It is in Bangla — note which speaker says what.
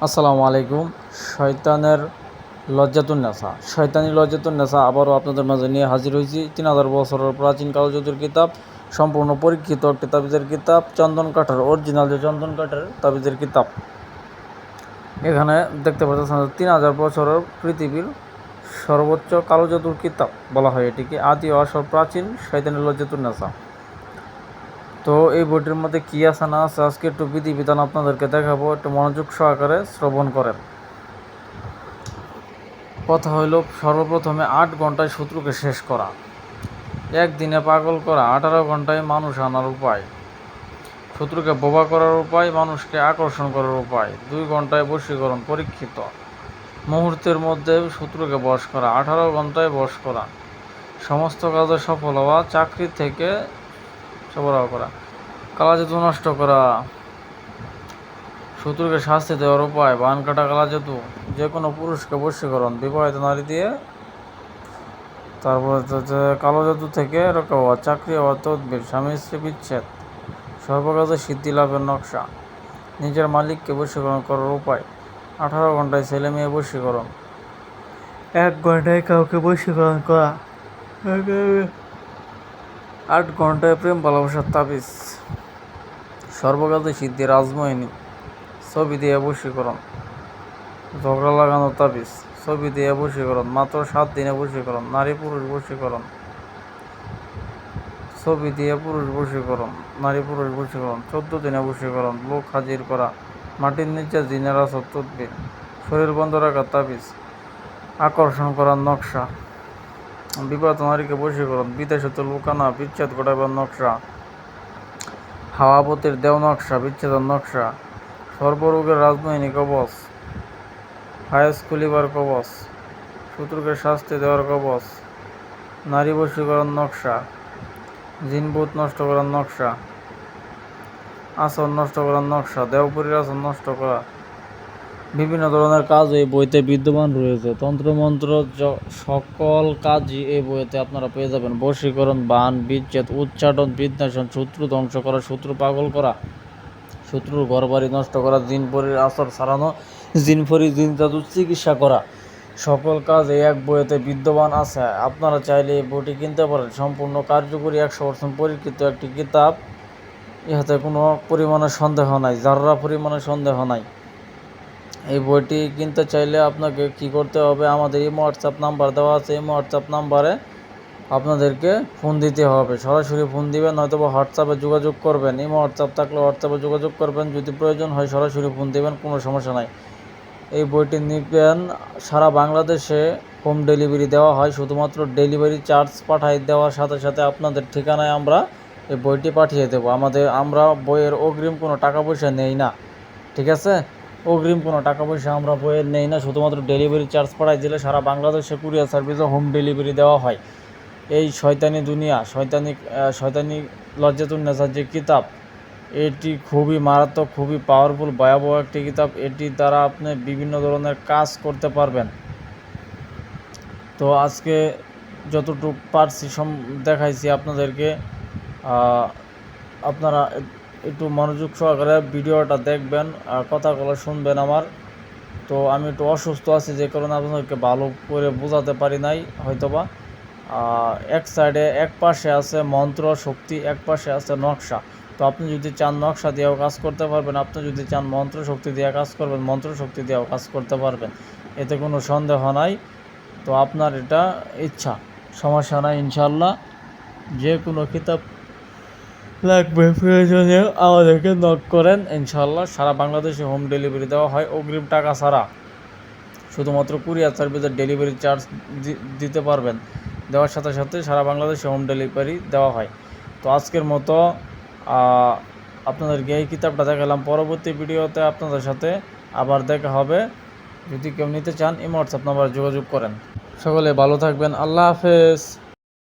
Speaker 1: আসসালামু আলাইকুম। শয়তানের লজ্জাতুন্নেসা, শয়তানি লজ্জাতুন্নেসা আবারও আপনাদের মাঝে নিয়ে হাজির হয়েছি। 3000 বছরের প্রাচীন কালোজাদুর কিতাব, সম্পূর্ণ পরীক্ষিত একটি তাবিজের কিতাব, চন্দন কাঠের অরিজিনাল যে চন্দন কাঠের তাবিজের কিতাব। এখানে দেখতে পাচ্ছেন 3000 বছরের পৃথিবীর সর্বোচ্চ কালোজাদুর কিতাব বলা হয় এটিকে। আদি ও আসল প্রাচীন শয়তানি লজ্জাতুন্নেসা। তো এই বইটির মধ্যে কী আছে না আছে আজকে একটু বিধি বিধান আপনাদেরকে দেখাবো, একটু মনোযোগ সহকারে শ্রবণ করেন। কথা হইল, সর্বপ্রথমে 8 ঘন্টায় শত্রুকে শেষ করা, একদিনে পাগল করা, 18 ঘন্টায় মানুষ আনার উপায়, শত্রুকে বোবা করার উপায়, মানুষকে আকর্ষণ করার উপায়, 2 ঘন্টায় বশীকরণ পরীক্ষিত, মুহূর্তের মধ্যে শত্রুকে বশ করা, 18 ঘন্টায় বশ করা, সমস্ত কাজে সফল হওয়া, চাকরি থেকে সরবরাহ করা, কালাজাদু নষ্ট করা, শত্রুকে শাস্তি দেওয়ার উপায়, বান কাটা কালাজাদু, যে কোনো পুরুষকে বশীকরণ, বিবাহিত নারী দিয়ে, তারপর কালো জাদু থেকে রক্ষা হওয়া, চাকরি হওয়া, তদবির, স্বামী স্ত্রী বিচ্ছেদ, সর্বকাজে সিদ্ধি লাভের নকশা, নিজের মালিককে বশীকরণ করার উপায়, 18 ঘন্টায় ছেলে মেয়ে বশীকরণ, 1 ঘন্টায় কাউকে বশীকরণ করা, 8 ঘন্টায় প্রেম ভালোবাসার তাবিজ, সর্বকাজে সিদ্ধি রাজমোহিনী, ছবি দিয়ে বশীকরণ, ঝগড়া লাগানো তাবিজ, ছবি দিয়ে বশীকরণ, মাত্র 7 দিনে বশীকরণ, নারী পুরুষ বশীকরণ, ছবি দিয়ে পুরুষ বশীকরণ, নারী পুরুষ বশীকরণ, 14 দিনে বশীকরণ, লোক হাজির করা, মাটির নিচে জিনের আসর তদবির, শরীর বন্ধ রাখার তাবিজ, আকর্ষণ করার নকশা, বিবাহিত নারীকে বশীকরণ, বিদেশে লুকানা, বিচ্ছেদ ঘটাবার নকশা, হাওয়াপতির দেও নকশা, বিচ্ছেদের নকশা, সর্বরোগের রাজমোহিনী কবচ, হায়েস খুলিবার কবচ, শত্রুকে শাস্তি দেওয়ার কবচ, নারী বশীকরণ নকশা, জিনভূত নষ্ট করার নকশা, আসন নষ্ট করার নকশা, দেওপুরীর আসন নষ্ট করা, বিভিন্ন ধরনের কাজ এই বইতে বিদ্যমান রয়েছে। তন্ত্রমন্ত্র সকল কাজই এই বইতে আপনারা পেয়ে যাবেন। বশীকরণ, বান, বিচ্ছেদ, উচ্চাটন, বিদ্বেষণ, শত্রু ধ্বংস করা, শত্রু পাগল করা, শত্রুর ঘরবাড়ি নষ্ট করা, জিনপরির আসর সারানো, জিনপরি জিন জাদু চিকিৎসা করা, সকল কাজ এই এক বইতে বিদ্যমান আছে। আপনারা চাইলে এই বইটি কিনতে পারেন। সম্পূর্ণ কার্যকরী 100% পরীক্ষিত একটি কিতাব, ইহাতে কোনো পরিমাণে সন্দেহ নাই, যারা পরিমাণে সন্দেহ নাই। এই বইটি কিনতে চাইলে আপনাকে কি করতে হবে, আমাদের এই হোয়াটসঅ্যাপ নাম্বার দেওয়া আছে, এই হোয়াটসঅ্যাপ নাম্বারে আপনাদেরকে ফোন দিতে হবে। সরাসরি ফোন দিবেন, নয়তো বা হোয়াটসঅ্যাপে যোগাযোগ করবেন। এই হোয়াটসঅ্যাপ থাকলে হোয়াটসঅ্যাপে যোগাযোগ করবেন, যদি প্রয়োজন হয় সরাসরি ফোন দিবেন, কোনো সমস্যা নাই। এই বইটি নিবেন, সারা বাংলাদেশে হোম ডেলিভারি দেওয়া হয়। শুধুমাত্র ডেলিভারি চার্জ পাঠিয়ে দেওয়ার সাথে সাথে আপনাদের ঠিকানায় আমরা এই বইটি পাঠিয়ে দেবো। আমরা বইয়ের অগ্রিম কোনো টাকা পয়সা নেই না, ঠিক আছে? অগ্রিম কোনো টাকা পয়সা আমরা বইয়ের নেই না, শুধুমাত্র ডেলিভারি চার্জ পাঠিয়ে দিলে সারা বাংলাদেশে কুরিয়ার সার্ভিসে হোম ডেলিভারি দেওয়া হয়। এই শয়তানি দুনিয়া, শয়তানি লজ্জাতুন্নেসার যে কিতাব, এটি খুবই মারাত্মক, খুবই পাওয়ারফুল, ভয়াবহ একটি কিতাব। এটি দ্বারা আপনি বিভিন্ন ধরনের কাজ করতে পারবেন। তো আজকে যতটুকু পারছি দেখাইছি আপনাদেরকে। আপনারা একটু মনোযোগ সহকারে ভিডিওটা দেখবেন, কথাগুলো শুনবেন আমার। তো আমি একটু অসুস্থ আছি, যে কারণে আপনাদেরকে ভালো করে বোঝাতে পারি নাই হয়তোবা। এক সাইডে এক পাশে আছে মন্ত্র শক্তি, এক পাশে আছে নকশা। তো আপনি যদি চান নকশা দিয়েও কাজ করতে পারবেন, আপনি যদি চান মন্ত্র শক্তি দিয়ে কাজ করবেন, মন্ত্র শক্তি দিয়েও কাজ করতে পারবেন, এতে কোনো সন্দেহ নাই। তো আপনার এটা ইচ্ছা, সমস্যা নাই। ইনশাল্লাহ যে কোনো কিতাব লাগবে প্রয়োজনে আমাদেরকে নক করেন। ইনশাল্লাহ সারা বাংলাদেশে হোম ডেলিভারি দেওয়া হয়, অগ্রিম টাকা ছাড়া। শুধুমাত্র কুরিয়ার সার্ভিসের ডেলিভারি চার্জ দিতে পারবেন, দেওয়ার সাথে সাথে সারা বাংলাদেশে হোম ডেলিভারি দেওয়া হয়। তো আজকের মতো আপনাদেরকে এই কিতাবটা দেখালাম। পরবর্তী ভিডিওতে আপনাদের সাথে আবার দেখা হবে। যদি কেউ নিতে চান এই হোয়াটসঅ্যাপ নাম্বারে যোগাযোগ করেন। সকলে ভালো থাকবেন। আল্লাহ হাফেজ।